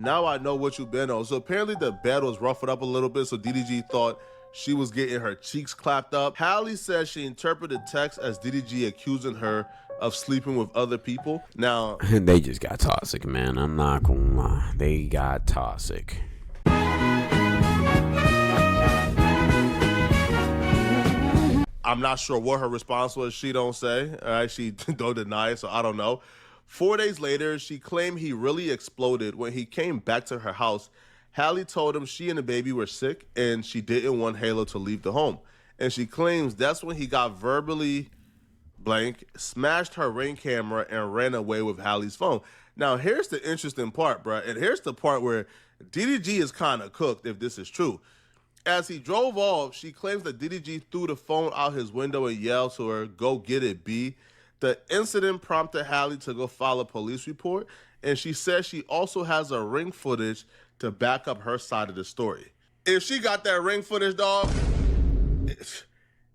Now I know what you've been on. So apparently the bed was ruffled up a little bit, so DDG thought she was getting her cheeks clapped up. Halle says she interpreted text as DDG accusing her of sleeping with other people. Now, they just got toxic, man. I'm not gonna lie. They got toxic. I'm not sure what her response was. She don't say. All right, she don't deny it, so I don't know. 4 days later, she claimed he really exploded when he came back to her house. Halle told him she and the baby were sick and she didn't want Halo to leave the home. And she claims that's when he got verbally blank, smashed her Ring camera, and ran away with Halle's phone. Now, here's the interesting part, bruh, and here's the part where DDG is kind of cooked if this is true. As he drove off, she claims that DDG threw the phone out his window and yelled to her, "Go get it, B." The incident prompted Halle to go file a police report, and she says she also has a Ring footage to back up her side of the story. If she got that Ring footage, dog,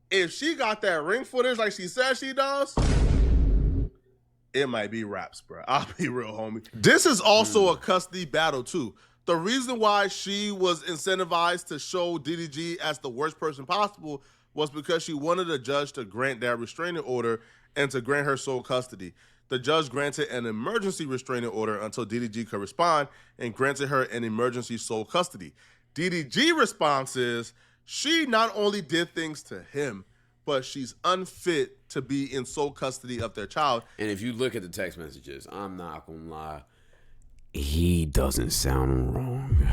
if she got that Ring footage like she says she does, it might be raps, bro. I'll be real, homie. This is also a custody battle, too. The reason why she was incentivized to show DDG as the worst person possible was because she wanted a judge to grant that restraining order and to grant her sole custody. The judge granted an emergency restraining order until DDG could respond and granted her an emergency sole custody. DDG response is she not only did things to him, but she's unfit to be in sole custody of their child. And if you look at the text messages, I'm not gonna lie, he doesn't sound wrong.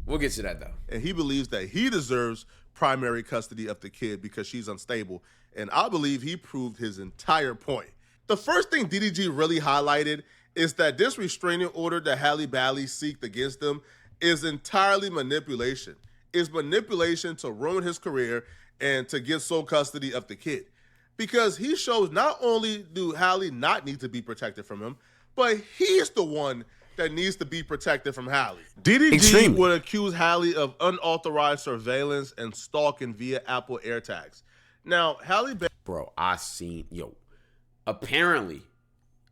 We'll get to that, though. And he believes that he deserves primary custody of the kid because she's unstable. And I believe he proved his entire point. The first thing DDG really highlighted is that this restraining order that Halle Bailey seeked against them is entirely manipulation. It's manipulation to ruin his career and to get sole custody of the kid. Because he shows not only do Halle not need to be protected from him, but he's the one that needs to be protected from Halle. DDG would accuse Halle of unauthorized surveillance and stalking via Apple AirTags. Now, Halle Bailey... Bro, apparently,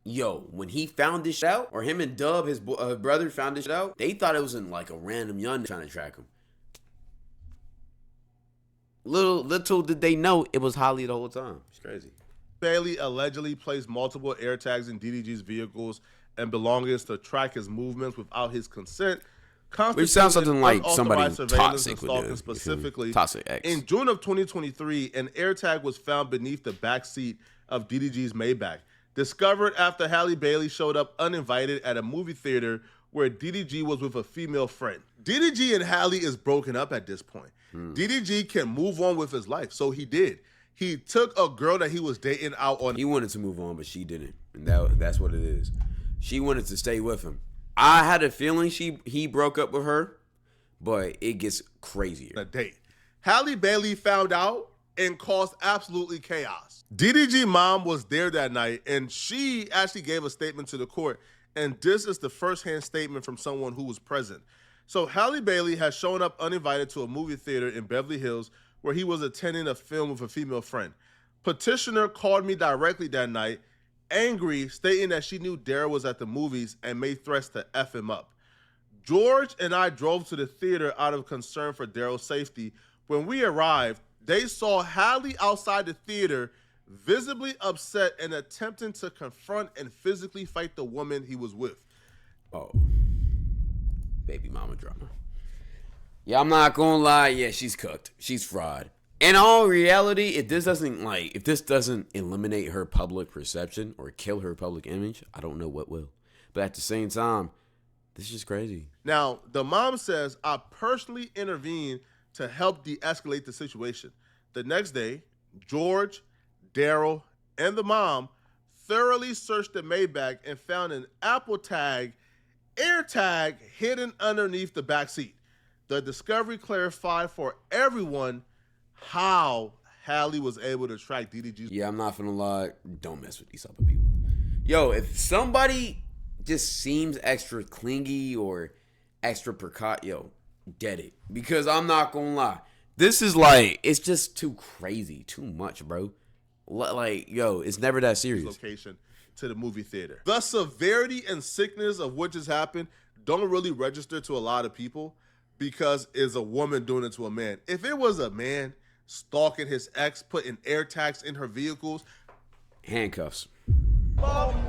when he found this shit out, or him and Dub, his brother, found this shit out, they thought it was in like a random young trying to track him. Little did they know it was Halle the whole time. It's crazy. Bailey allegedly placed multiple AirTags in DDG's vehicles and belongings to track his movements without his consent. Which sounds something like somebody toxic would do. Specifically, toxic X. In June of 2023, an AirTag was found beneath the back seat of DDG's Maybach, discovered after Halle Bailey showed up uninvited at a movie theater where DDG was with a female friend. DDG and Halle is broken up at this point. DDG can move on with his life, so he did. He took a girl that he was dating out on. He wanted to move on, but she didn't, and that's what it is. She wanted to stay with him. I had a feeling he broke up with her, but it gets crazier. A date. Halle Bailey found out and caused absolutely chaos. DDG mom was there that night, and she actually gave a statement to the court, and this is the first-hand statement from someone who was present. So Halle Bailey has shown up uninvited to a movie theater in Beverly Hills where he was attending a film with a female friend. Petitioner called me directly that night, angry, stating that she knew Daryl was at the movies and made threats to F him up. George and I drove to the theater out of concern for Daryl's safety. When we arrived, they saw Halle outside the theater, visibly upset and attempting to confront and physically fight the woman he was with. Oh, baby mama drama. Yeah, I'm not gonna lie. Yeah, she's cooked. She's fried. In all reality, if this doesn't eliminate her public perception or kill her public image, I don't know what will. But at the same time, this is just crazy. Now, the mom says, I personally intervened to help de-escalate the situation. The next day, George, Daryl, and the mom thoroughly searched the Maybach and found an Apple AirTag hidden underneath the back seat. The discovery clarified for everyone how Halle was able to track DDG. Yeah, I'm not gonna lie. Don't mess with these type of people. Yo, if somebody just seems extra clingy or extra get it. Because I'm not gonna lie. This is it's just too crazy, too much, bro. It's never that serious. Location to the movie theater. The severity and sickness of what just happened don't really register to a lot of people because it's a woman doing it to a man. If it was a man stalking his ex, putting air tags in her vehicles, handcuffs. Sign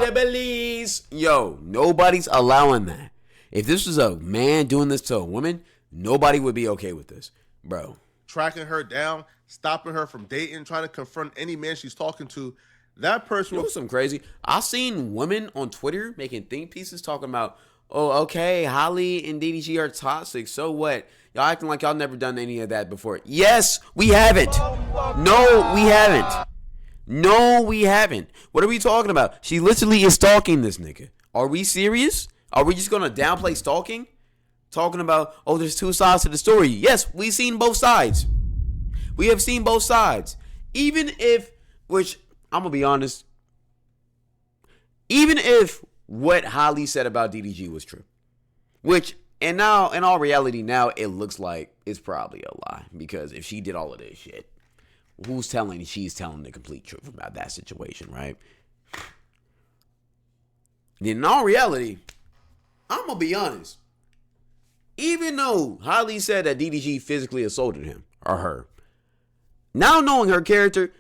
the police. Yo, nobody's allowing that. If this was a man doing this to a woman, nobody would be okay with this, bro. Tracking her down, stopping her from dating, trying to confront any man she's talking to. That person was some crazy. I seen women on Twitter making think pieces talking about, oh, okay, Halle and DDG are toxic. So what? Y'all acting like y'all never done any of that before. Yes, we haven't. No, we haven't. No, we haven't. What are we talking about? She literally is stalking this nigga. Are we serious? Are we just going to downplay stalking? Talking about, oh, there's two sides to the story. Yes, we've seen both sides. We have seen both sides. Even if, which, I'm going to be honest, even if what Halle said about DDG was true, which, and now, in all reality, now it looks like it's probably a lie. Because if she did all of this shit, who's telling she's telling the complete truth about that situation, right? In all reality, I'm going to be honest. Even though Halle said that DDG physically assaulted him or her, now knowing her character,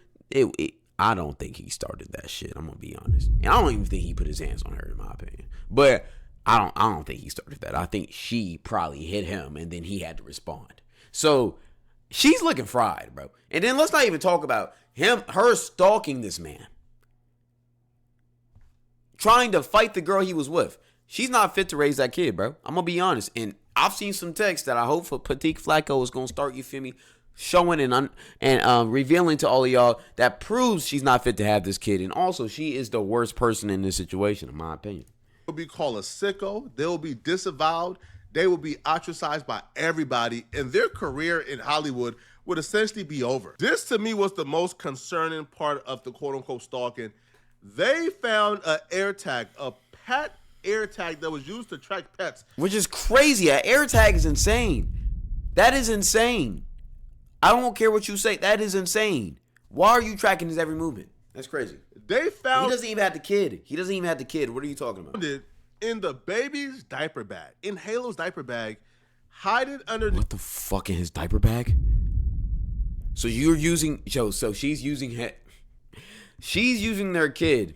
I don't think he started that shit. I'm gonna be honest, and I don't even think he put his hands on her, in my opinion. But I don't think he started that. I think she probably hit him, and then he had to respond. So she's looking fried, bro. And then let's not even talk about her stalking this man, trying to fight the girl he was with. She's not fit to raise that kid, bro. I'm gonna be honest, and I've seen some texts that I hope for Patek Flacco is gonna start, you feel me, showing and revealing to all of y'all that proves she's not fit to have this kid. And also, she is the worst person in this situation, in my opinion. They'll be called a sicko. They will be disavowed. They will be ostracized by everybody, and their career in Hollywood would essentially be over. This, to me, was the most concerning part of the quote-unquote stalking. They found an AirTag, a pet AirTag that was used to track pets. Which is crazy. An AirTag is insane. That is insane. I don't care what you say. That is insane. Why are you tracking his every movement? That's crazy. They found... He doesn't even have the kid. He doesn't even have the kid. What are you talking about? In the baby's diaper bag. In Halo's diaper bag. Hiding under... What the fuck in his diaper bag? So you're using... So she's using... She's using their kid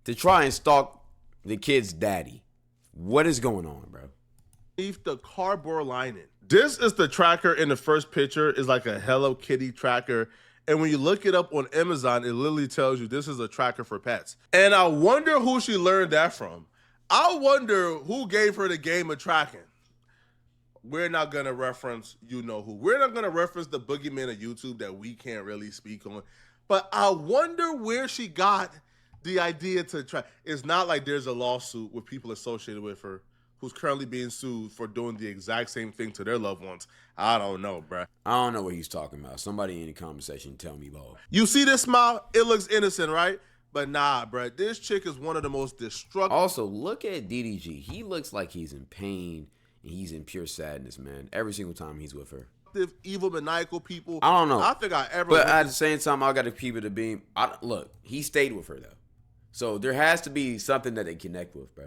to try and stalk the kid's daddy. What is going on, bro? The cardboard lining. This is the tracker in the first picture. Is like a Hello Kitty tracker. And when you look it up on Amazon, it literally tells you this is a tracker for pets. And I wonder who she learned that from. I wonder who gave her the game of tracking. We're not going to reference you know who. We're not going to reference the boogeyman of YouTube that we can't really speak on. But I wonder where she got the idea to track. It's not like there's a lawsuit with people associated with her who's currently being sued for doing the exact same thing to their loved ones. I don't know, bruh. I don't know what he's talking about. Somebody in the comment section tell me, Bo. You see this smile? It looks innocent, right? But nah, bruh. This chick is one of the most destructive. Also, look at DDG. He looks like he's in pain and he's in pure sadness, man. Every single time he's with her. Evil, maniacal people. I don't know. I think I ever... But at the same time, I got to keep it a beam. Look, he stayed with her, though. So there has to be something that they connect with, bro.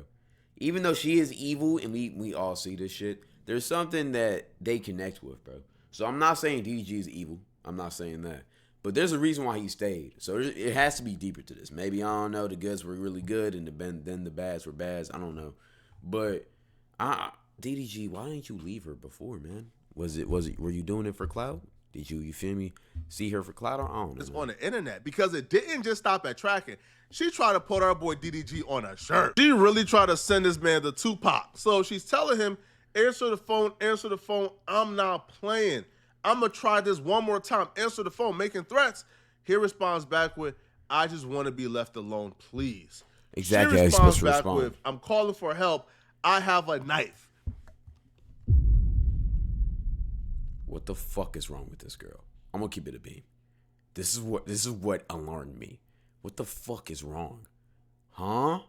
Even though she is evil and we all see this shit, there's something that they connect with, bro. So I'm not saying DDG is evil. I'm not saying that. But there's a reason why he stayed. So it has to be deeper to this. Maybe, I don't know, the goods were really good and then the bads were bads. I don't know. But DDG, why didn't you leave her before, man? Were you doing it for clout? Did you feel me, see her for clout? I don't know. It's on the internet because it didn't just stop at tracking. She tried to put our boy DDG on a shirt. She really tried to send this man to Tupac. So she's telling him, answer the phone, I'm not playing. I'm going to try this one more time. Answer the phone, making threats. He responds back with, I just want to be left alone, please. Exactly. She responds back with, I'm calling for help. I have a knife. What the fuck is wrong with this girl? I'm gonna keep it a beam. This is what alarmed me. What the fuck is wrong? Huh?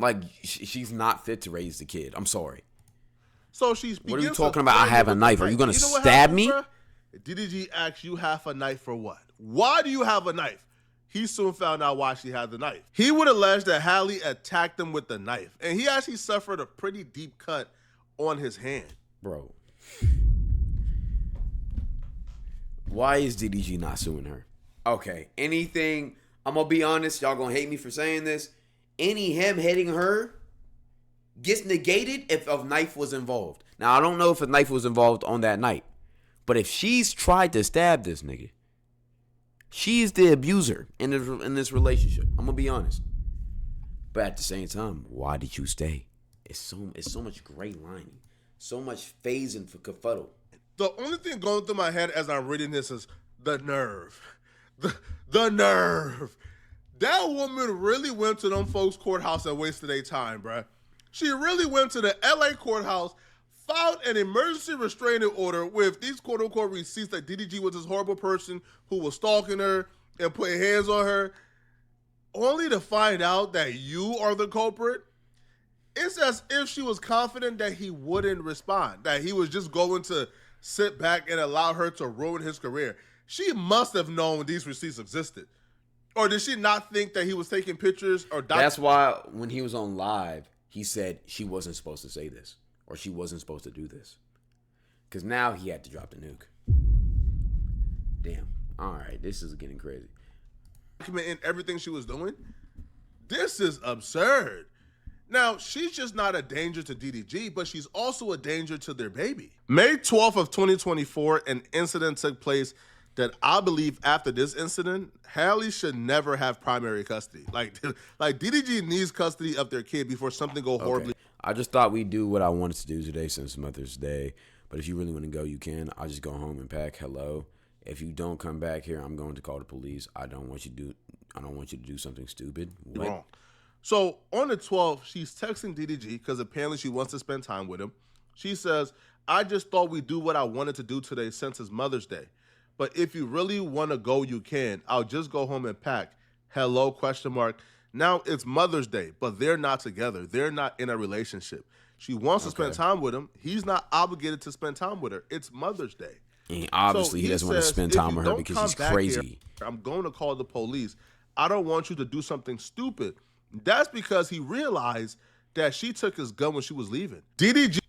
Like, she's not fit to raise the kid. I'm sorry. So she's... What are you talking about? I have a knife. Are you gonna stab me? DDG asks, you have a knife for what? Why do you have a knife? He soon found out why she had the knife. He would allege that Halle attacked him with the knife, and he actually suffered a pretty deep cut on his hand. Bro. Why is DDG not suing her? Okay, anything, I'm going to be honest, y'all going to hate me for saying this. Any him hitting her gets negated if a knife was involved. Now, I don't know if a knife was involved on that night, but if she's tried to stab this nigga, she's the abuser in this relationship. I'm going to be honest. But at the same time, why did you stay? It's so much gray lining. So much phasing for Kafuddle. The only thing going through my head as I'm reading this is the nerve. The nerve. That woman really went to them folks' courthouse and wasted their time, bruh. She really went to the LA courthouse, filed an emergency restraining order with these quote-unquote receipts that DDG was this horrible person who was stalking her and putting hands on her, only to find out that you are the culprit. It's as if she was confident that he wouldn't respond, that he was just going to sit back and allow her to ruin his career. She must have known these receipts existed. Or did she not think that he was taking pictures or That's why when he was on live, he said she wasn't supposed to say this or she wasn't supposed to do this. Because now he had to drop the nuke. Damn. All right, this is getting crazy. Documenting everything she was doing? This is absurd. Now, she's just not a danger to DDG, but she's also a danger to their baby. May 12th of 2024, an incident took place that I believe after this incident, Halle should never have primary custody. Like DDG needs custody of their kid before something go horribly. Okay. I just thought we'd do what I wanted to do today since Mother's Day. But if you really want to go, you can. I'll just go home and pack. Hello. If you don't come back here, I'm going to call the police. I don't want you to do something stupid. What? Wrong. So on the 12th, she's texting DDG because apparently she wants to spend time with him. She says, I just thought we'd do what I wanted to do today since it's Mother's Day. But if you really want to go, you can. I'll just go home and pack. Hello, question mark. Now it's Mother's Day, but they're not together. They're not in a relationship. She wants to spend time with him. He's not obligated to spend time with her. It's Mother's Day. And obviously, he doesn't want to spend time with her because he's crazy. Here, I'm going to call the police. I don't want you to do something stupid. That's because he realized that she took his gun when she was leaving. DDG.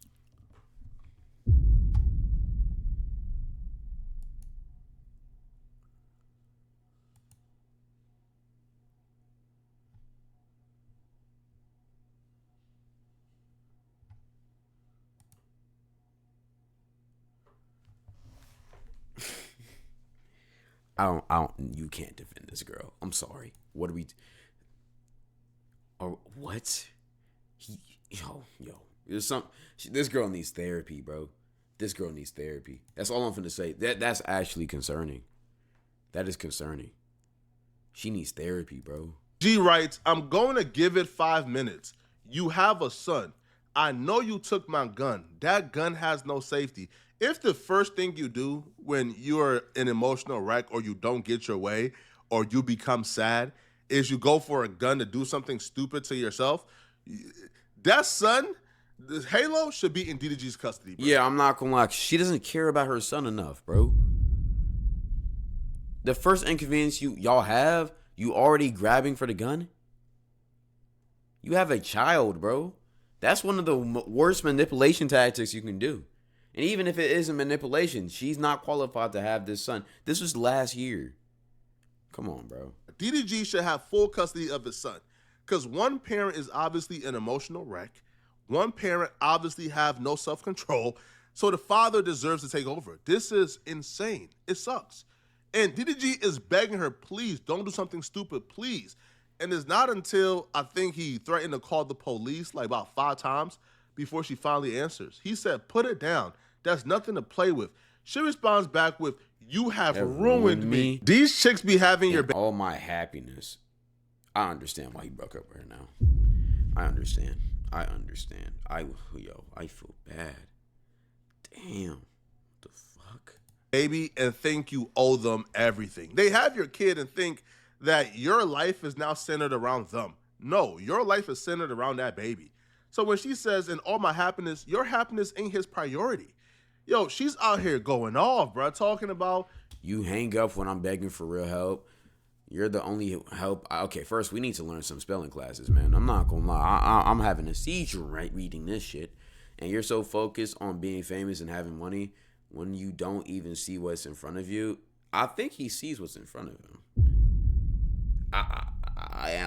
You can't defend this girl. I'm sorry. What are we... Or what? There's this girl needs therapy, bro. This girl needs therapy. That's all I'm finna say. That's actually concerning. That is concerning. She needs therapy, bro. G writes, I'm going to give it 5 minutes. You have a son. I know you took my gun. That gun has no safety. If the first thing you do when you're an emotional wreck or you don't get your way or you become sad is you go for a gun to do something stupid to yourself, that son, this Halo, should be in DDG's custody, bro. Yeah, I'm not gonna lie. She doesn't care about her son enough, bro. The first inconvenience y'all have, you already grabbing for the gun? You have a child, bro. That's one of the worst manipulation tactics you can do. And even if it isn't manipulation, she's not qualified to have this son. This was last year. Come on, bro. DDG should have full custody of his son because one parent is obviously an emotional wreck. One parent obviously have no self-control, so the father deserves to take over. This is insane. It sucks. And DDG is begging her, please, don't do something stupid, please. And it's not until I think he threatened to call the police like about 5 times before she finally answers. He said, put it down. That's nothing to play with. She responds back with, you have ruined me. These chicks be having your... all my happiness. I understand why you broke up with her now. I understand. I feel bad. Damn. What the fuck? Baby, and think you owe them everything. They have your kid and think that your life is now centered around them. No, your life is centered around that baby. So when she says, in all my happiness, your happiness ain't his priority. Yo, she's out here going off, bro, talking about... You hang up when I'm begging for real help. You're the only help. Okay, first we need to learn some spelling classes, man. I'm not gonna lie. I'm having a seizure reading this shit, and you're so focused on being famous and having money when you don't even see what's in front of you. I think he sees what's in front of him. I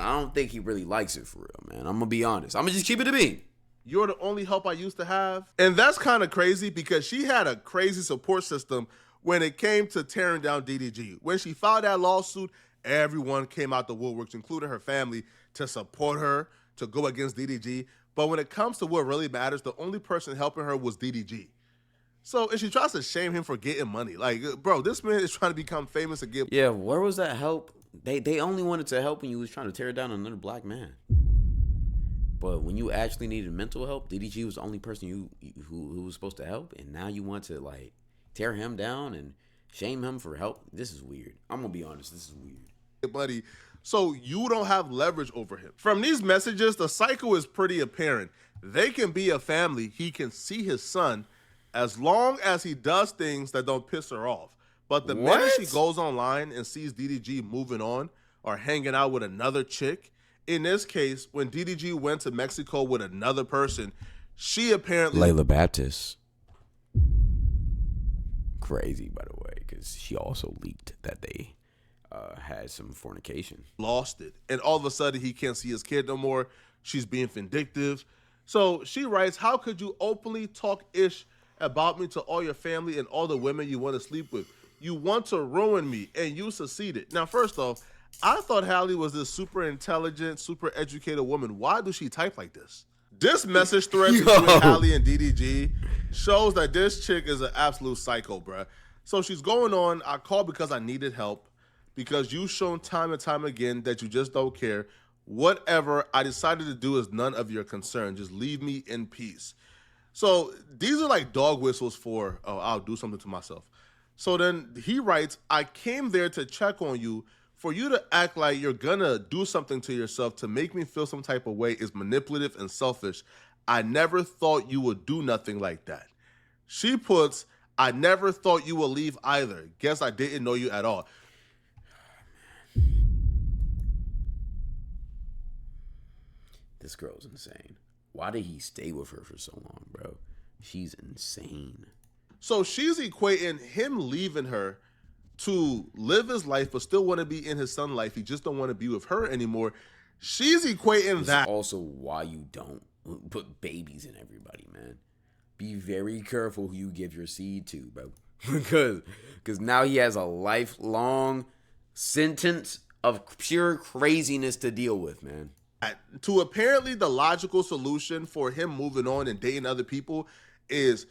don't think he really likes it for real, man. I'm gonna be honest. I'm gonna just keep it a bean. You're the only help I used to have. And that's kind of crazy because she had a crazy support system when it came to tearing down DDG. When she filed that lawsuit, everyone came out the woodworks, including her family, to support her, to go against DDG. But when it comes to what really matters, the only person helping her was DDG. So if she tries to shame him for getting money, like, bro, this man is trying to become famous and get... Yeah, where was that help? They only wanted to help when you was trying to tear down another black man. But when you actually needed mental help, DDG was the only person who was supposed to help, and now you want to like tear him down and shame him for help. This is weird. I'm gonna be honest. This is weird. Buddy, so you don't have leverage over him. From these messages, the cycle is pretty apparent. They can be a family. He can see his son as long as he does things that don't piss her off. But the minute she goes online and sees DDG moving on or hanging out with another chick, in this case, when DDG went to Mexico with another person, she apparently... Layla Baptist. Crazy, by the way, because she also leaked that they had some fornication. Lost it. And all of a sudden, he can't see his kid no more. She's being vindictive. So she writes, how could you openly talk ish about me to all your family and all the women you want to sleep with? You want to ruin me, and you succeeded. Now, first off, I thought Halle was this super intelligent, super educated woman. Why does she type like this? This message thread between Halle and DDG shows that this chick is an absolute psycho, bruh. So she's going on, I called because I needed help, because you've shown time and time again that you just don't care. Whatever I decided to do is none of your concern. Just leave me in peace. So these are like dog whistles for, oh, I'll do something to myself. So then he writes, I came there to check on you. For you to act like you're gonna do something to yourself to make me feel some type of way is manipulative and selfish. I never thought you would do nothing like that. She puts, I never thought you would leave either. Guess I didn't know you at all. This girl's insane. Why did he stay with her for so long, bro? She's insane. So she's equating him leaving her to live his life but still want to be in his son's life. He just don't want to be with her anymore. She's equating that. Also why you don't put babies in everybody, man. Be very careful who you give your seed to, bro. Because now he has a lifelong sentence of pure craziness to deal with, man. To apparently the logical solution for him moving on and dating other people is,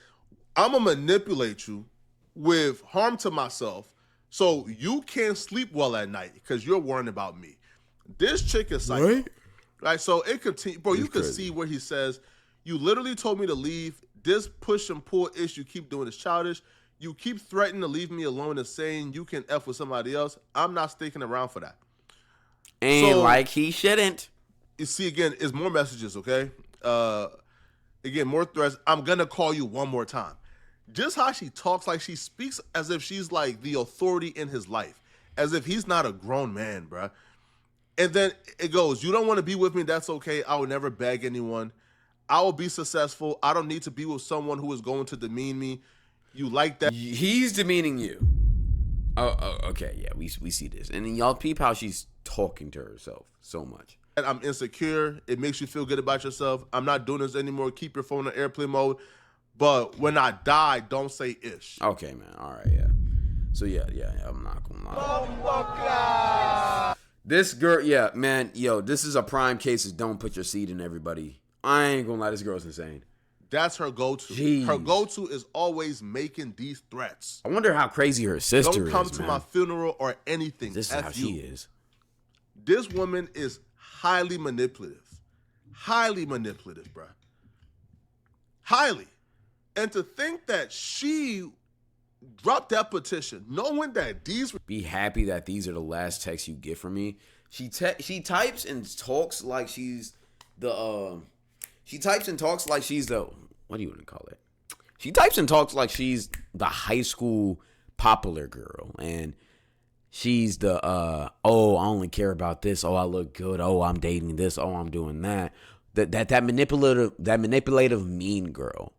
I'm going to manipulate you with harm to myself so you can't sleep well at night because you're worrying about me. This chick is psycho. Right? So it continues. Bro, you can see where he says, you literally told me to leave. This push and pull ish you keep doing is childish. You keep threatening to leave me alone and saying you can F with somebody else. I'm not sticking around for that. And so, like he shouldn't. You see, again, is more messages, okay? Again, more threats. I'm going to call you one more time. Just how she talks, like she speaks as if she's like the authority in his life, as if he's not a grown man, bruh. And then it goes, you don't want to be with me, that's okay. I will never beg anyone. I will be successful. I don't need to be with someone who is going to demean me. You like that? He's demeaning you. Oh, okay, yeah, we see this. And then y'all peep how she's talking to herself so much. I'm insecure. It makes you feel good about yourself. I'm not doing this anymore. Keep your phone on airplane mode. But when I die, don't say ish. Okay, man. All right, yeah. So, yeah, I'm not gonna lie. This girl, yeah, man, yo, this is a prime case of don't put your seed in everybody. I ain't gonna lie, this girl's insane. That's her go-to. Jeez. Her go-to is always making these threats. I wonder how crazy her sister is, Don't come to my funeral or anything. This is how she is. This woman is highly manipulative. Highly manipulative, bruh. Highly. And to think that she dropped that petition, knowing that these... Be happy that these are the last texts you get from me. She types and talks like she's the... She types and talks like she's the... What do you want to call it? She types and talks like she's the high school popular girl. And she's the oh, I only care about this. Oh, I look good. Oh, I'm dating this. Oh, I'm doing that. That manipulative mean girl.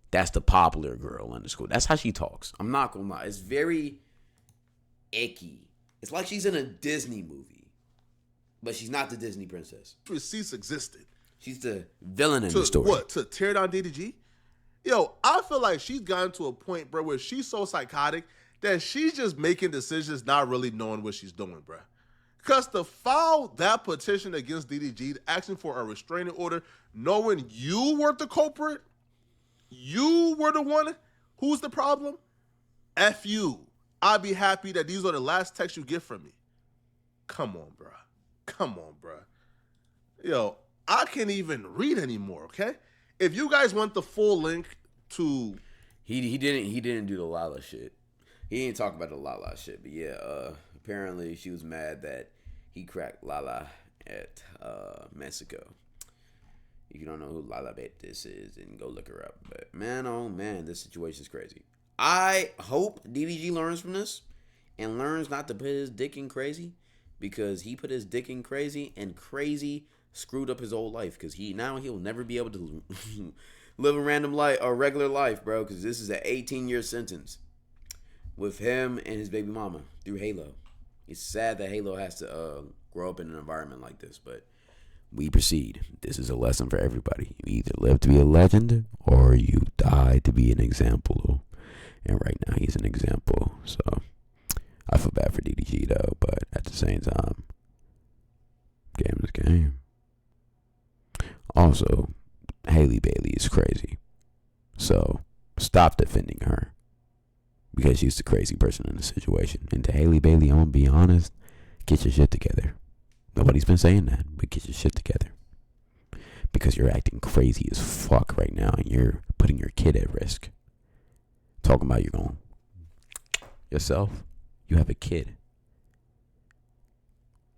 That's the popular girl in the school. That's how she talks. I'm not gonna lie. It's very icky. It's like she's in a Disney movie, but she's not the Disney princess. Receipts existed. She's the villain in the story. What? To tear down DDG? Yo, I feel like she's gotten to a point, bro, where she's so psychotic that she's just making decisions not really knowing what she's doing, bro. Because to file that petition against DDG, asking for a restraining order, knowing you were the culprit, you were the one who's the problem, F you. I'd be happy that these are the last texts you get from me. Come on, bro. Come on, bro. Yo, I can't even read anymore, okay? If you guys want the full link to... He didn't do the Lala shit. He didn't talk about the Lala shit, but yeah, apparently she was mad that he cracked Lala at Mexico. If you don't know who Lala Betis is, then go look her up. But man, oh man, this situation is crazy. I hope DDG learns from this and learns not to put his dick in crazy, because he put his dick in crazy and crazy screwed up his whole life, because he'll never be able to live a random life or regular life, bro, because this is an 18-year sentence with him and his baby mama through Halo. It's sad that Halo has to grow up in an environment like this, but we proceed. This is a lesson for everybody. You either live to be a legend or you die to be an example. And right now he's an example. So I feel bad for DDG though, but at the same time, game is game. Also, Halle Bailey is crazy. So stop defending her, because she's the crazy person in the situation. And to Halle Bailey, I'm gonna be honest, get your shit together. Nobody's been saying that, but get your shit together. Because you're acting crazy as fuck right now, and you're putting your kid at risk. Talking about your own yourself. You have a kid.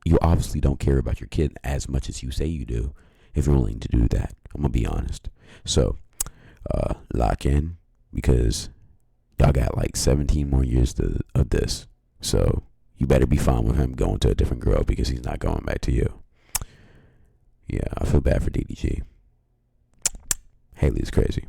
You obviously don't care about your kid as much as you say you do, if you're willing to do that. I'm gonna be honest. So lock in, because y'all got like 17 more years of this. So you better be fine with him going to a different girl, because he's not going back to you. Yeah, I feel bad for DDG. Halle is crazy.